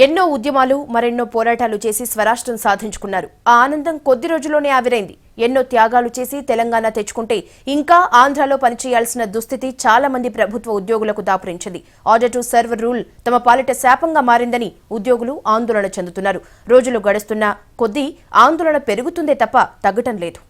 ఎన్నో ఉద్యమాలు మరెన్నో పోరాటాలు చేసి స్వరాష్ట్రం సాధించుకున్నారు. ఆ ఆనందం కొద్ది రోజుల్లోనే ఆవిరైంది. ఎన్నో త్యాగాలు చేసి తెలంగాణ తెచ్చుకుంటే ఇంకా ఆంధ్రాలో పనిచేయాల్సిన దుస్థితి చాలా మంది ప్రభుత్వ ఉద్యోగులకు దాపురించింది. ఆర్డర్ టు సర్వ్ రూల్ తమ పాలిట శాపంగా మారిందని ఉద్యోగులు ఆందోళన చెందుతున్నారు. రోజులు గడుస్తున్న కొద్దీ ఆందోళన పెరుగుతుందే తప్ప తగ్గటం లేదు.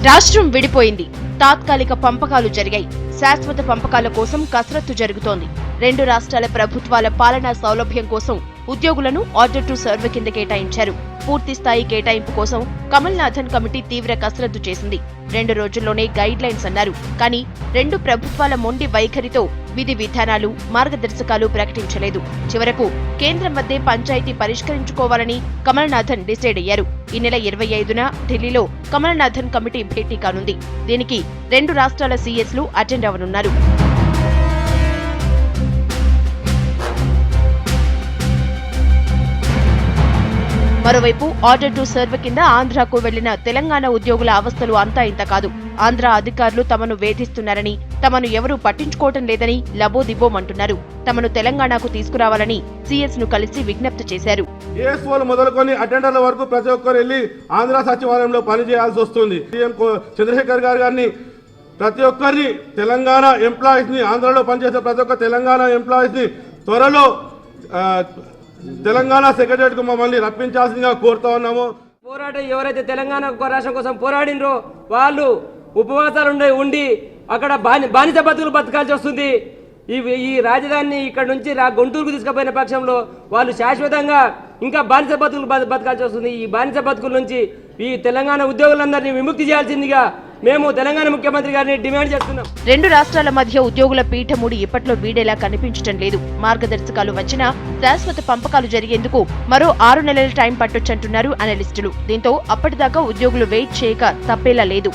రాష్ట్రం విడిపోయింది. తాత్కాలిక పంపకాలు జరిగాయి. శాశ్వత పంపకాల కోసం కసరత్తు జరుగుతోంది. రెండు రాష్ట్రాల ప్రభుత్వాల పాలనా సౌలభ్యం కోసం ఉద్యోగులను ఆర్డర్ టు సర్వ్ కింద కేటాయించారు. పూర్తి స్థాయి కేటాయింపు కోసం కమల్నాథన్ కమిటీ తీవ్ర కసరత్తు చేసింది. 2 రోజుల్లోనే గైడ్ లైన్స్ అన్నారు. కానీ రెండు ప్రభుత్వాల మొండి వైఖరితో విధి విధానాలు, మార్గదర్శకాలు ప్రకటించలేదు. చివరకు కేంద్రం వద్దే పంచాయతీ పరిష్కరించుకోవాలని కమల్నాథన్ డిసైడ్ అయ్యారు. ఈ నెల 25న ఢిల్లీలో కమల్నాథన్ కమిటీ భేటీ కానుంది. దీనికి రెండు రాష్ట్రాల సీఎస్లు అటెండ్ అవనున్నారు. మరోవైపు ఆర్డర్ టు సర్వ్ కింద ఆంధ్రాకు వెళ్లిన తెలంగాణ ఉద్యోగుల అవస్థలు అంతా ఇంత కాదు. ఆంధ్ర అధికారులు తమను వేధిస్తున్నారని, తమను ఎవరూ పట్టించుకోవటం లేదని లబోదిబోమంటున్నారు. తమను తెలంగాణకు తీసుకురావాలని సీఎస్ ను కలిసి విజ్ఞప్తి చేశారు. ఏఎస్ఓలు మొదలుకొని అటెండర్ల వరకు ప్రతి ఒక్కరు వెళ్లి ఆంధ్ర సచివాలయంలో పనిచేయాల్సి వస్తుంది. సీఎం చంద్రశేఖర్ గారిని ప్రతి ఒక్కరిని తెలంగాణ ఎంప్లాయీస్ ని, ఆంధ్రలో పనిచేసే ప్రతి ఒక్క తెలంగాణ ఎంప్లాయీస్ ని త్వరలో తెలంగాణ సెక్రటరీకి మమ్మల్ని రప్పించాల్సిందిగా కోరుతా ఉన్నాము. పోరాటం ఎవరైతే తెలంగాణ రాష్ట్రం కోసం పోరాడినరో వాళ్ళు ఉపవాసాలు ఉండి అక్కడ బానిస బతుకులు బతకాల్సి వస్తుంది. ఈ రాజధానిని ఇక్కడ నుంచి గుంటూరుకు తీసుకుపోయిన పక్షంలో వాళ్ళు శాశ్వతంగా ఇంకా బానిస బతుకులు బతకాల్సి వస్తుంది. ఈ బానిస బతుకుల నుంచి ఈ తెలంగాణ ఉద్యోగులందరినీ విముక్తి చేయాల్సిందిగా మేము తెలంగాణ ముఖ్యమంత్రి గారిని డిమాండ్ చేస్తున్నాం. రెండు రాష్ట్రాల మధ్య ఉద్యోగుల పీఠముడి ఇప్పట్లో వీడేలా కనిపించడం లేదు. మార్గదర్శకాలు వచ్చినా శాశ్వత పంపకాలు జరిగేందుకు మరో 6 నెలల టైం పట్టొచ్చంటున్నారు అనలిస్టులు. దీంతో అప్పటిదాకా ఉద్యోగులు వెయిట్ చేయక తప్పేలా లేదు.